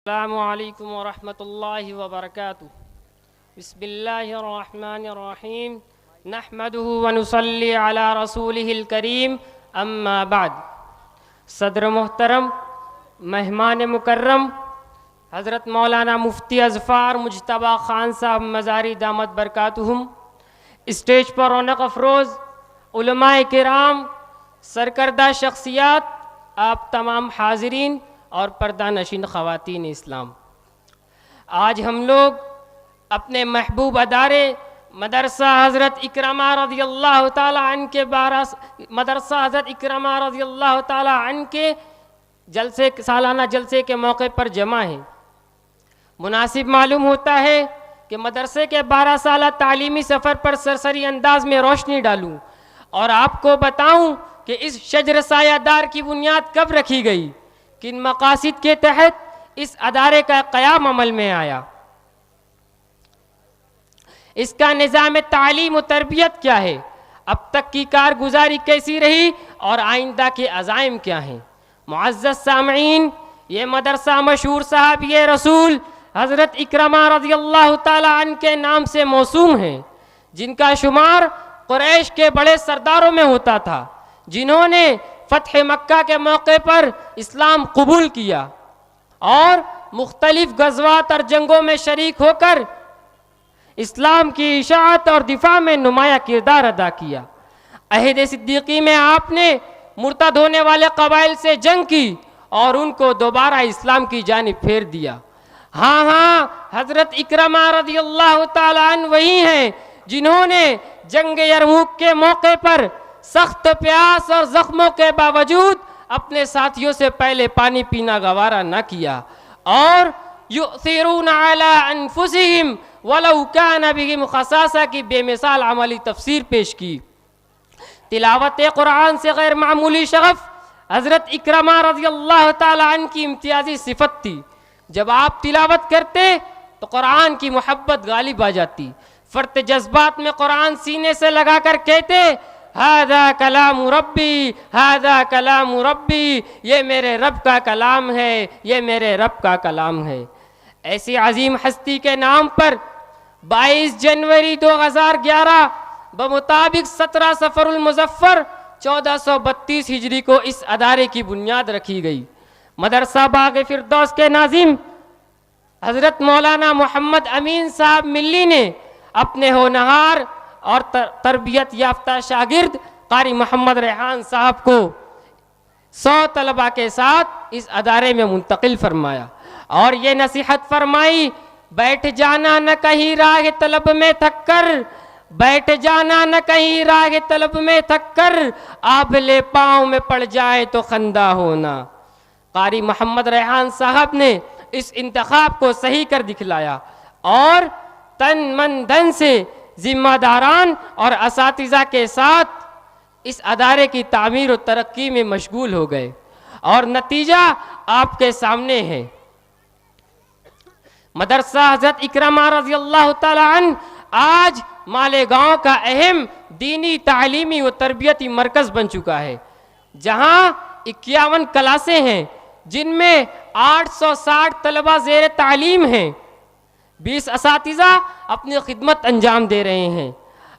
अस्सलामुअलैकुम वरहमतुल्लाहि वबरकातुहू। बिस्मिल्लाहिर्रहमानिर्रहीम। नहमदुहु व नुसल्ली अला रसूलिहिल करीम। अम्मा बाद। सदर मोहतरम, मेहमान मुकर्रम हज़रत मौलाना मुफ्ती अज़फ़ार मुज्तबा ख़ान साहब मज़ारी दामत बरकातुहुम, स्टेज पर रौनक अफरोज़ उलमाए किराम, सरकर्दा शख्सियात, आप तमाम हाज़रीन और पर्दा नशीन ख़वातीन इस्लाम, आज हम लोग अपने महबूब अदारे मदरसा हज़रत इकरमा रज़ियल्लाहु ताला अन्हु के मदरसा हज़रत इकरमा रज़ियल्लाहु ताला अन्हु के जलसे, सालाना जलसे के मौके पर जमा हैं। मुनासिब मालूम होता है कि मदरसे के 12 साला तालीमी सफ़र पर सरसरी अंदाज में रोशनी डालूं और आपको बताऊं कि इस शजर सायादार की बुनियाद कब रखी गई, किन मकासिद के तहत इस अदारे का क़याम अमल में आया, इसका निज़ाम तालीम व तरबियत क्या है, अब तक की कारगुजारी कैसी रही और आइंदा के अज़ाइम क्या हैं। मुअज़्ज़ज़ सामईन, ये मदरसा मशहूर सहाबी रसूल हज़रत इकरमा रज़ियल्लाहु ताला अन्हु के नाम से मौसूम है, जिनका शुमार कुरैश के बड़े सरदारों में होता था, जिन्होंने फ़तह मक्का के मौके पर इस्लाम कबूल किया और मुख्तलिफ गज़वात और जंगों में शरीक होकर इस्लाम की इशाअत और दिफा में नुमाया किरदार अदा किया। अहद सिद्दीकी में आपने मुर्तद होने वाले कबाइल से जंग की और उनको दोबारा इस्लाम की जानिब फेर दिया। हाँ, हज़रत इकरमा रज़ियल्लाहु ताला अन्हु वही हैं जिन्होंने जंग यरमुक के मौके पर सख्त प्यास और जख्मों के बावजूद अपने साथियों से पहले पानी पीना गवारा न किया और युसिरून अला अनफुसिहिम वलौ कान बिहिम खसासा की बेमिसाल अमली तफसीर पेश की। तिलावत कुरान से गैर मामूली शगफ हज़रत इकरमा रज़ियल्लाहु ताला अन्हु की इम्तियाजी सिफत थी। जब आप तिलावत करते तो कुरान की मोहब्बत गालिब आ जाती। फर्त जज्बात में कुरान सीने से लगा कर कहते, हादा कलाम रब्बी, हादा कलाम रब्बी, ये मेरे रब का कलाम है, ये मेरे रब का कलाम है। ऐसी अजीम हस्ती के नाम पर 22 जनवरी 2011 बमुताबिक 17 सफ़रुल मुज़फ़्फ़र 1432 हिजरी को इस अदारे की बुनियाद रखी गई। मदरसा बाग़ फ़िरदौस के नाज़िम हज़रत मौलाना मोहम्मद अमीन साहब मिल्ली ने अपने होनहार और तरबियत याफ्ता शागिर्द कारी मोहम्मद रेहान साहब को 100 तलबा के साथ इस अदारे में मुंतकिल फरमाया और ये नसीहत फरमाई, बैठ जाना न कहीं राह तलब में थक कर, बैठ जाना न कहीं राह तलब में थक कर, आबले पाँव में पड़ जाए तो खंदा होना। कारी मोहम्मद रेहान साहब ने इस इंतखाब को सही कर दिखलाया और तन मन धन से जिम्मेदारान और असातिज़ा के साथ इस अदारे की तामीर और तरक्की में मशगूल हो गए और नतीजा आपके सामने है। मदरसा हज़रत इकरमा रज़ियल्लाहु ताला अन्हु आज मालेगांव का अहम दीनी तालीमी व तरबियती मरकज़ बन चुका है, जहाँ 51 क्लासें हैं, जिनमें 860 तलबा ज़ेर तालीम हैं, 20 असातिज़ा अपनी खिदमत अंजाम दे रहे हैं।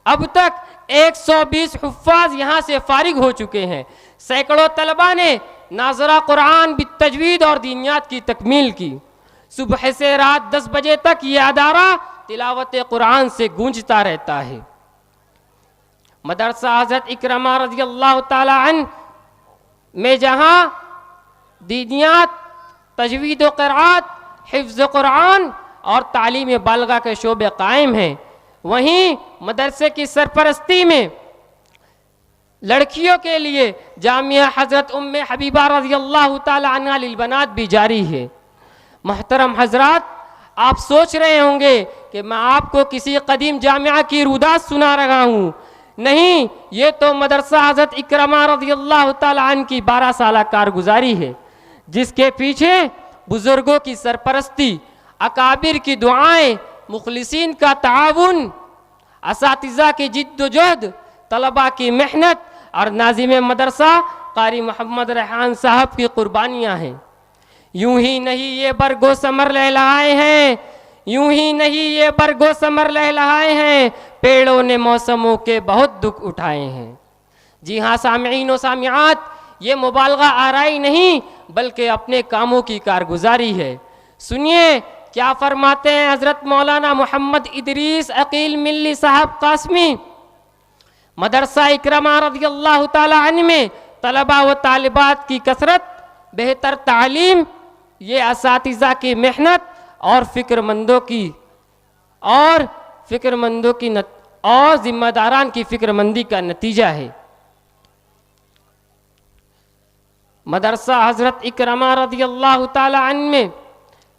अब तक 120 हुफ़्फ़ाज़ यहाँ से फारिग हो चुके हैं। सैकड़ों तलबा ने नाज़रा कुरान बित्तजवीद और दीनियात की तकमील की। सुबह से रात 10 बजे तक ये अदारा तिलावत कुरान से गूंजता रहता है। मदरसा हज़रत इकरमा रज़ियल्लाहु ताला अन्हु में जहाँ दीनियात, तजवीद व क़िराअत, हिफ्ज़ कुरान और तालीम बालगा के शोबे कायम हैं, वहीं मदरसे की सरपरस्ती में लड़कियों के लिए जामिया हज़रत उम्मे हबीबा रज़ियल्लाहु ताला अन्हा लिल बनात भी जारी है। मोहतरम हजरात, आप सोच रहे होंगे कि मैं आपको किसी कदीम जामिया की रुदात सुना रहा हूँ। नहीं, ये तो मदरसा हज़रत इकरमा रज़ियल्लाहु ताला अन्हु की 12 साला कारगुजारी है, जिसके पीछे बुज़ुर्गों की सरपरस्ती, अकाबिर की दुआएं, मुखलिसीन का ताउन, असातिज़ा की जिद्दोजहद, तलबा की मेहनत और नाज़िम मदरसा कारी मोहम्मद रेहान साहब की कुर्बानियाँ हैं। यूं ही नहीं ये बरगो समर लहलहाए हैं, यूं ही नहीं ये बरगो समर लहलहाए हैं, पेड़ों ने मौसमों के बहुत दुख उठाए हैं। जी हाँ सामिईन व सामियात, ये मुबालगा आराई नहीं बल्कि अपने कामों की कारगुजारी है। सुनिए क्या फरमाते हैं हज़रत मौलाना मोहम्मद इदरीस अकील मिल्ली साहब कासमी। मदरसा इकरमा रज़ियल्लाहु ताला अन्हु में तलबा व तालिबात की कसरत, बेहतर तालीम, ये असातिज़ा की मेहनत और फ़िक्रमंदों की और ज़िम्मेदारान की फ़िक्रमंदी का नतीजा है। मदरसा हज़रत इकरमा रज़ियल्लाहु ताला अन्हु में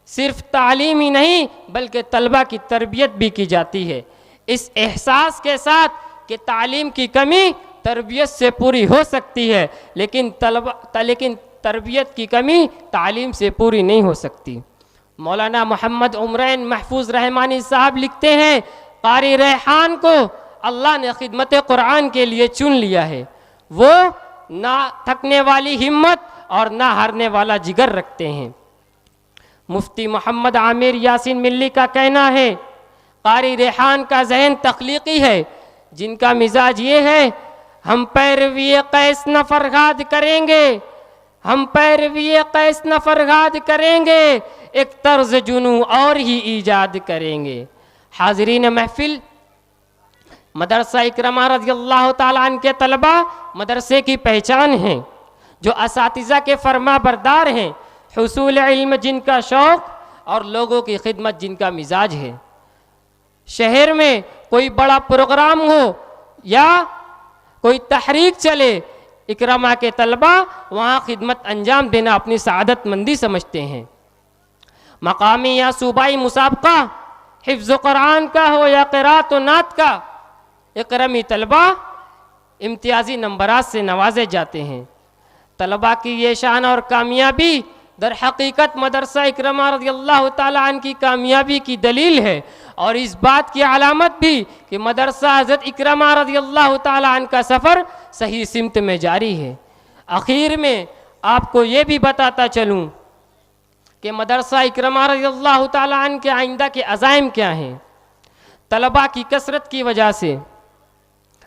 सिर्फ तालीम ही नहीं बल्कि तलबा की तरबियत भी की जाती है, इस एहसास के साथ कि तालीम की कमी तरबियत से पूरी हो सकती है, लेकिन तरबियत की कमी तालीम से पूरी नहीं हो सकती। मौलाना मोहम्मद उमरैन महफूज रहमानी साहब लिखते हैं, कारी रेहान को अल्लाह ने खिदमत कुरान के लिए चुन लिया है। वो ना थकने वाली हिम्मत और ना हारने वाला जिगर रखते हैं। मुफ्ती मोहम्मद आमिर यासीन मिल्ली का कहना है, कारी रेहान का जहन तख्लीकी है, जिनका मिजाज ये है, हम पैरवी कैस न फरगाद करेंगे, हम पैरवी कैस न फरगाद करेंगे, एक तर्ज जुनू और ही ईजाद करेंगे। हाज़रीन महफिल, मदरसा इकरमा रज़ियल्लाहु ताला अन्हु के तलबा मदरसे की पहचान हैं, जो असातिज़ा के फरमा बरदार हैं, हुसूल इल्म जिनका शौक़ और लोगों की खिदमत जिनका मिजाज है। शहर में कोई बड़ा प्रोग्राम हो या कोई तहरीक चले, इकरमा के तलबा वहाँ खिदमत अंजाम देना अपनी सआदतमंदी समझते हैं। मकामी या सूबाई मुसाबका हिफ्ज़ कुरान का हो या क़िराअत व नात का, इकरमी तलबा इम्तियाजी नंबरात से नवाजे जाते हैं। तलबा की ये शान और कामयाबी दर हकीकत मदरसा इकरमा रज़ियल्लाहु ताला अन्हु की कामयाबी की दलील है, और इस बात की अलामत भी कि मदरसा हज़रत इकरमा रज़ियल्लाहु ताला अन्हु का सफ़र सही सिमत में जारी है। आखिर में आपको ये भी बताता चलूँ कि मदरसा इकरमा रज़ियल्लाहु ताला अन्हु के आइंदा के अज़ाइम क्या हैं। तलबा की कसरत की वजह से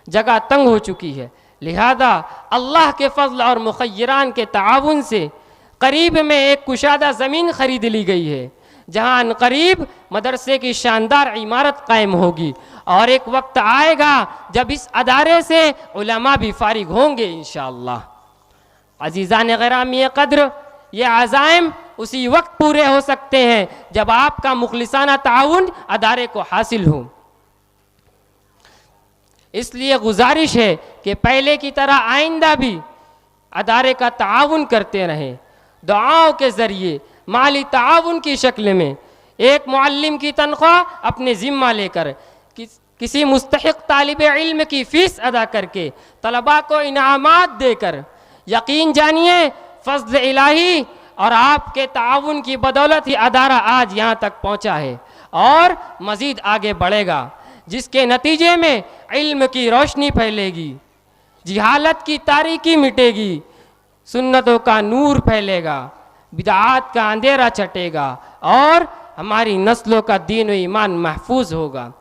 जगह तंग हो चुकी है, लिहाजा अल्लाह के फजल और मुखय्यरान के ताउन से करीब में एक कुशादा ज़मीन खरीद ली गई है, जहाँ करीब मदरसे की शानदार इमारत कायम होगी, और एक वक्त आएगा जब इस अदारे से उलमा भी फारिग होंगे इंशाअल्लाह। अज़ीज़ान गिरामी क़द्र, ये अज़ाइम उसी वक्त पूरे हो सकते हैं जब आपका मुखलिसाना ताउन अदारे को हासिल हो। इसलिए गुजारिश है कि पहले की तरह आइंदा भी अदारे का ताउन करते रहें, दुआओं के ज़रिए, माली ताउन की शक्ल में। एक मुअल्लिम की तनख्वाह अपने ज़िम्मा लेकर, किसी मुस्तहिक़ तालिब इल्म की फ़ीस अदा करके, तलबा को इनामात देकर, यकीन जानिए फज़्ल इलाही और आपके ताउन की बदौलत ही अदारा आज यहाँ तक पहुँचा है और मज़ीद आगे बढ़ेगा, जिसके नतीजे में इल्म की रोशनी फैलेगी, जिहालत की तारीकी मिटेगी, सुन्नतों का नूर फैलेगा, बिदआत का अंधेरा छटेगा और हमारी नस्लों का दीन व ईमान महफूज होगा,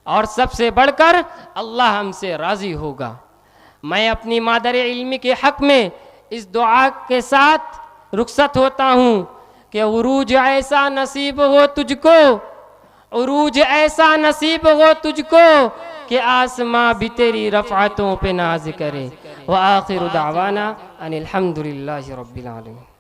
और सबसे बढ़कर अल्लाह हमसे राज़ी होगा। मैं अपनी मादर इल्मी के हक़ में इस दुआ के साथ रुखसत होता हूँ कि उरूज ऐसा नसीब हो तुझको, उरूज ऐसा नसीब हो तुझको कि आसमां भी तेरी रफ़अतों पे नाज करे। व आखिरु दावाना अनिल हम्दुलिल्लाहि रब्बिल आलमीन।